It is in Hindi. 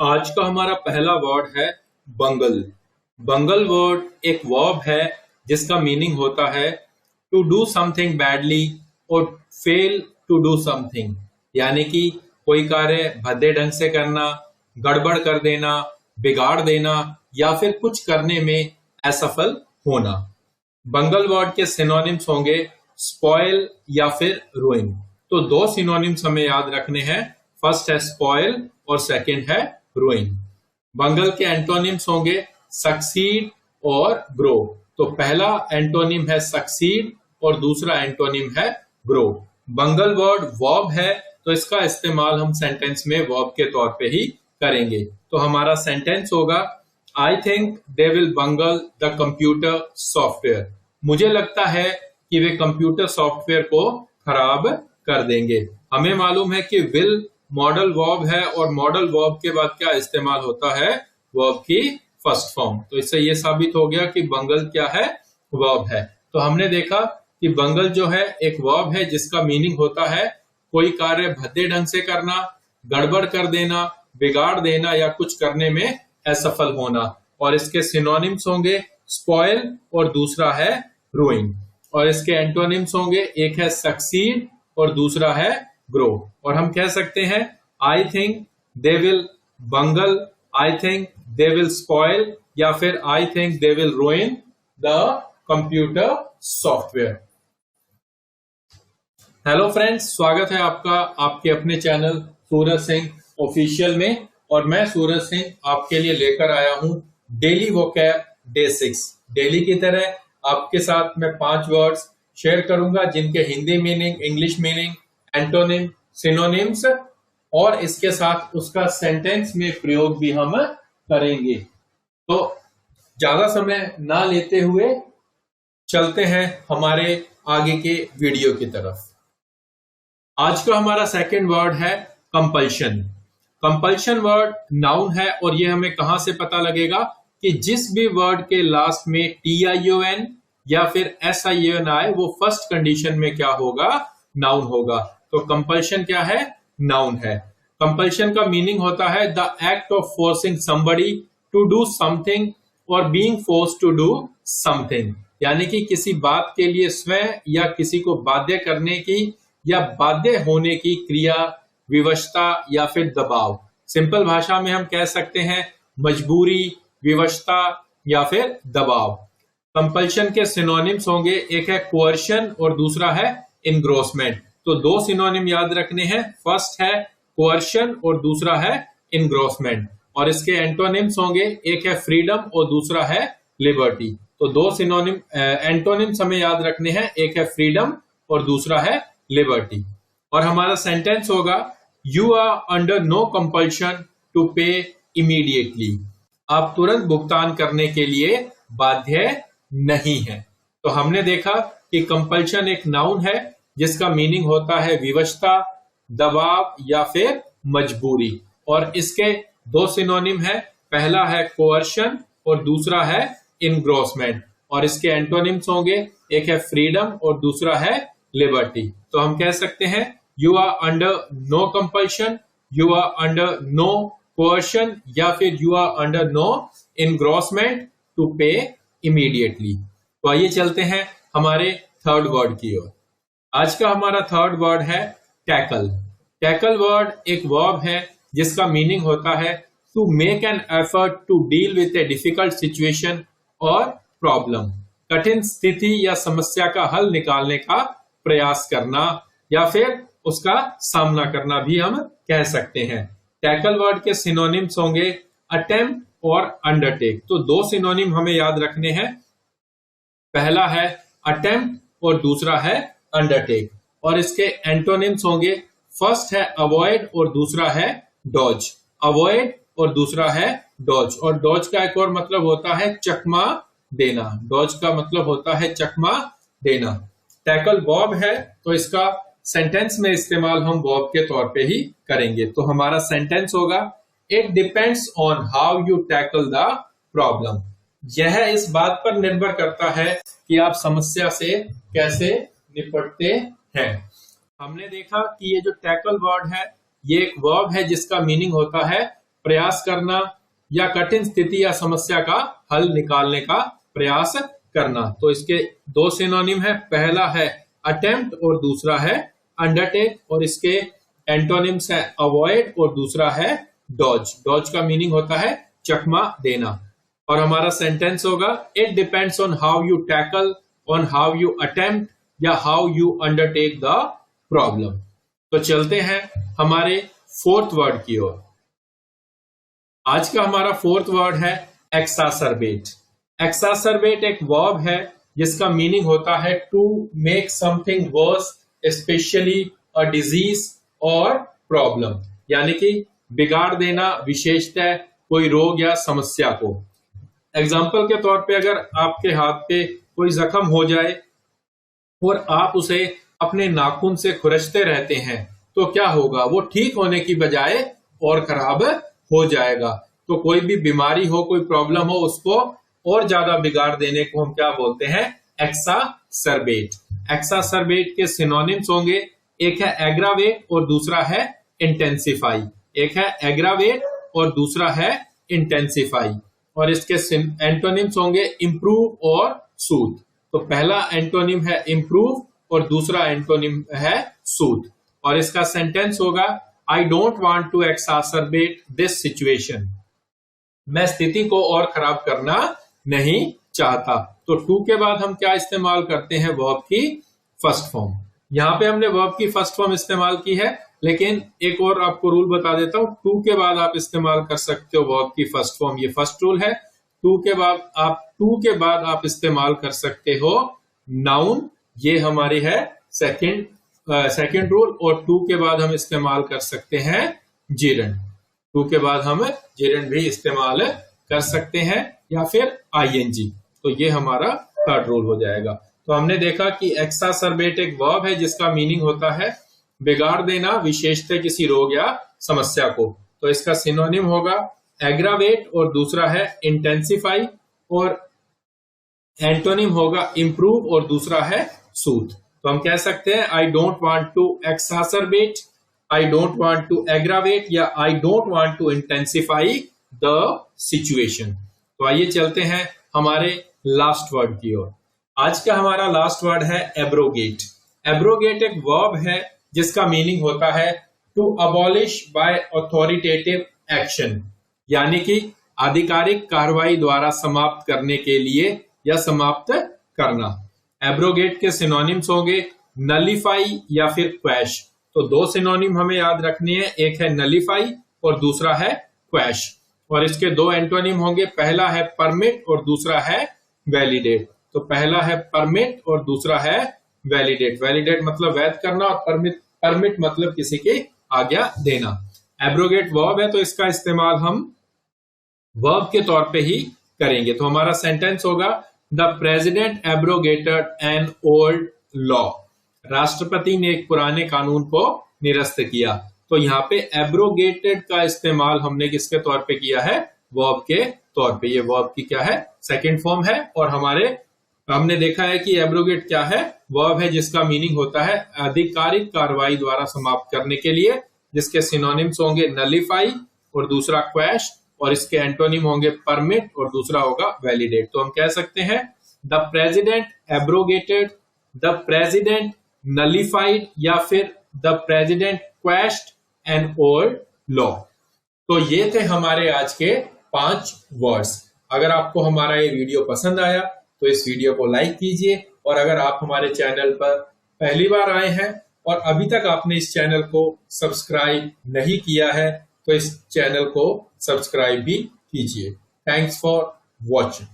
आज का हमारा पहला वर्ड है बंगल। बंगल वर्ड एक वर्ब है जिसका मीनिंग होता है टू डू समथिंग बैडली और फेल टू डू समथिंग, यानी कि कोई कार्य भद्दे ढंग से करना, गड़बड़ कर देना, बिगाड़ देना या फिर कुछ करने में असफल होना। बंगल वर्ड के सिनोनिम्स होंगे स्पॉइल या फिर रूइन। तो दो सिनोनिम्स हमें याद रखने हैं, फर्स्ट है स्पॉइल और सेकंड है रूइन। बंगल के एंटोनिम्स होंगे सक्सीड और ग्रो। तो पहला एंटोनिम है सक्सीड और दूसरा एंटोनिम है ग्रो। बंगल वर्ड वर्ब है तो इसका इस्तेमाल हम सेंटेंस में वर्ब के तौर पे ही करेंगे। तो हमारा सेंटेंस होगा I think they will bungle the computer software. मुझे लगता है कि वे कंप्यूटर सॉफ्टवेयर को खराब कर देंगे। हमें मालूम है कि विल मॉडल वर्ब है और मॉडल वर्ब के बाद क्या इस्तेमाल होता है, वर्ब की फर्स्ट फॉर्म। तो इससे ये साबित हो गया कि बंगल क्या है, वर्ब है। तो हमने देखा कि बंगल जो है एक वर्ब है जिसका मीनिंग होता है कोई कार्य भद्दे ढंग से करना, गड़बड़ कर देना, बिगाड़ देना या कुछ करने में असफल होना। और इसके सिनोनिम्स होंगे स्पॉइल और दूसरा है रूइन। और इसके एंटोनिम्स होंगे एक है सक्सीड और दूसरा है ग्रो। और हम कह सकते हैं I think they will bungle, I think they will spoil या फिर I think they will ruin the computer software. Hello friends, स्वागत है आपका आपके अपने चैनल सूरज सिंह ऑफिशियल में। और मैं सूरज सिंह आपके लिए लेकर आया हूं डेली वोकैब डे 6। डेली की तरह आपके साथ मैं 5 वर्ड्स शेयर करूंगा जिनके Hindi meaning, English meaning, antonym, synonyms और इसके साथ उसका सेंटेंस में प्रयोग भी हम करेंगे। तो ज्यादा समय ना लेते हुए चलते हैं हमारे आगे के वीडियो की तरफ। आज का हमारा सेकंड वर्ड है कंपल्शन। कंपल्शन वर्ड नाउन है और ये हमें कहां से पता लगेगा कि जिस भी वर्ड के लास्ट में TION या फिर SION आए वो फर्स्ट कंडीशन में क्या होगा, नाउन होगा। तो कंपल्शन क्या है, नाउन है। कंपल्शन का मीनिंग होता है the act of forcing somebody to do something और being forced to do something, यानी कि किसी बात के लिए स्वयं या किसी को बाध्य करने की या बाध्य होने की क्रिया, विवशता या फिर दबाव। सिंपल भाषा में हम कह सकते हैं मजबूरी, विवशता या फिर दबाव। कंपल्शन के सिनोनिम्स होंगे एक है कोअर्शन और दूसरा है इनग्रोसमेंट। तो दो सिनोनिम याद रखने हैं, फर्स्ट है कोअर्शन और दूसरा है इनग्रोसमेंट। और इसके एंटोनिम्स होंगे एक है फ्रीडम और दूसरा है लिबर्टी। तो दो सिनोनिम एंटोनिम्स हमें याद रखने हैं, एक है फ्रीडम और दूसरा है लिबर्टी। और हमारा सेंटेंस होगा you are under no compulsion to pay immediately. आप तुरंत भुगतान करने के लिए बाध्य नहीं है। तो हमने देखा कि कंपल्शन एक नाउन है जिसका मीनिंग होता है विवशता, दबाव या फिर मजबूरी। और इसके दो सिनोनिम है, पहला है कोअर्शन और दूसरा है इनग्रोसमेंट। और इसके एंटोनिम्स होंगे एक है फ्रीडम और दूसरा है लिबर्टी। तो हम कह सकते हैं you are under no compulsion, you are under no coercion या फिर you are under no engrossment to pay immediately. तो आइए चलते हैं हमारे थर्ड वर्ड की ओर। आज का हमारा थर्ड वर्ड है टैकल। टैकल वर्ड एक वर्ब है जिसका मीनिंग होता है to make an effort to deal with a difficult situation or problem. कठिन स्थिति या समस्या का हल निकालने का प्रयास करना या फिर उसका सामना करना भी हम कह सकते हैं। टैकल वर्ड के सिनोनिम्स होंगे अटेम्प्ट और अंडरटेक। तो दो सिनोनिम हमें याद रखने हैं, पहला है अटेम्प्ट और दूसरा है अंडरटेक। और इसके एंटोनिम्स होंगे फर्स्ट है अवॉइड और दूसरा है डॉज। अवॉइड और दूसरा है डॉज। और डॉज का एक और मतलब होता है चकमा देना। डॉज का मतलब होता है चकमा देना। टैकल वर्ब है तो इसका सेंटेंस में इस्तेमाल हम वर्ब के तौर पे ही करेंगे। तो हमारा सेंटेंस होगा it depends on how you tackle the problem. यह इस बात पर निर्भर करता है कि आप समस्या से कैसे निपटते हैं। हमने देखा कि ये जो टैकल वर्ड है ये एक वर्ब है जिसका मीनिंग होता है प्रयास करना, या कठिन स्थिति या समस्या का हल निकालने का प्रयास करना। तो इसके दो सिनोनिम है, पहला है अटेम्प्ट और दूसरा है अंडरटेक, और इसके एंटोनिम्स है अवॉइड और दूसरा है डॉज। डॉज का मीनिंग होता है चकमा देना। और हमारा सेंटेंस होगा, it depends on how you tackle, on how you attempt या how you undertake the problem. तो चलते हैं हमारे फोर्थ वर्ड की ओर। आज का हमारा फोर्थ वर्ड है एक्सासर्बेट। एक्सासर्बेट एक वर्ब है जिसका मीनिंग होता है to make something worse, especially a disease or problem, यानी कि बिगाड़ देना, विशेषतः कोई रोग या समस्या को। एग्जाम्पल के तौर पे अगर आपके हाथ पे कोई जख्म हो जाए और आप उसे अपने नाखून से खुरचते रहते हैं तो क्या होगा, वो ठीक होने की बजाय और खराब हो जाएगा। तो कोई भी बीमारी हो, कोई प्रॉब्लम हो, उसको और ज्यादा बिगाड़ देने को हम क्या बोलते हैं, एक्सासर्बेट। एक्सासर्बेट के सिनोनिम्स होंगे, एक है एग्रावेट और दूसरा है इंटेंसिफाई। एक है एग्रावेट और दूसरा है इंटेंसिफाई, और इसके एंटोनिम्स होंगे इम्प्रूव और सूद। तो पहला एंटोनिम है इम्प्रूव और दूसरा एंटोनिम है सूद, और इसका सेंटेंस होगा, I don't want to exacerbate this situation. मैं स्थिति को और खराब करना नहीं चाहता। तो टू के बाद हम क्या इस्तेमाल करते हैं, वर्ब की फर्स्ट फॉर्म। यहां पे हमने वर्ब की फर्स्ट फॉर्म इस्तेमाल की है, लेकिन एक और आपको रूल बता देता हूं, टू के बाद आप इस्तेमाल कर सकते हो वर्ब की फर्स्ट फॉर्म। ये फर्स्ट रूल है। टू के बाद आप इस्तेमाल कर सकते हो नाउन, ये हमारी है सेकंड रूल। और टू के बाद हम इस्तेमाल कर सकते हैं जेरंड। टू के बाद हम जेरंड भी इस्तेमाल कर सकते हैं, या फिर आईएनजी। तो ये हमारा थर्ड रूल हो जाएगा। तो हमने देखा कि एक्सासर्बेट एक वर्ब है जिसका मीनिंग होता है बिगाड़ देना, विशेषतः किसी रोग या समस्या को। तो इसका सिनोनिम होगा एग्रावेट और दूसरा है इंटेंसिफाई, और एंटोनिम होगा इम्प्रूव और दूसरा है सूद। तो हम कह सकते हैं I don't want to exacerbate, I don't want to aggravate, या I don't want to intensify the situation. तो आइए चलते हैं हमारे लास्ट वर्ड की ओर। आज का हमारा लास्ट वर्ड है एब्रोगेट। एब्रोगेट एक वर्ब है जिसका मीनिंग होता है to abolish by authoritative action, यानी कि आधिकारिक कार्रवाई द्वारा समाप्त करने के लिए या समाप्त करना। एब्रोगेट के सिनोनिम्स होंगे नलिफाई या फिर क्वैश। तो दो सिनोनिम हमें याद रखनी है, एक है नलिफाई और दूसरा है क्वैश। और इसके दो एंटोनिम होंगे, पहला है परमिट और दूसरा है वैलिडेट। तो पहला है परमिट और दूसरा है वैलिडेट। वैलिडेट मतलब वैध करना, और परमिट मतलब किसी की आज्ञा देना। एब्रोगेट वर्ब है तो इसका इस्तेमाल हम वर्ब के तौर पे ही करेंगे। तो हमारा सेंटेंस होगा, the president abrogated N old law. राष्ट्रपति ने एक पुराने कानून को निरस्त किया। तो यहाँ पे एब्रोगेटेड का इस्तेमाल हमने किसके तौर पे किया है, वर्ब के तौर पे। ये वर्ब की क्या है, सेकंड फॉर्म है। और हमने देखा है कि एब्रोगेट क्या है, वर्ब है जिसका मीनिंग होता है आधिकारिक कार्रवाई द्वारा समाप्त करने के लिए, जिसके सिनोनिम्स होंगे नलिफाई और दूसरा क्वैश, और इसके एंटोनिम होंगे परमिट और दूसरा होगा वैलिडेट। तो हम कह सकते हैं the president abrogated, the president nullified, या फिर the president quashed an old law. तो ये थे हमारे आज के 5 वर्ड्स। अगर आपको हमारा ये वीडियो पसंद आया तो इस वीडियो को लाइक कीजिए, और अगर आप हमारे चैनल पर पहली बार आए हैं और अभी तक आपने इस चैनल को सब्सक्राइब नहीं किया है तो इस चैनल को सब्सक्राइब भी कीजिए। Thanks for watching.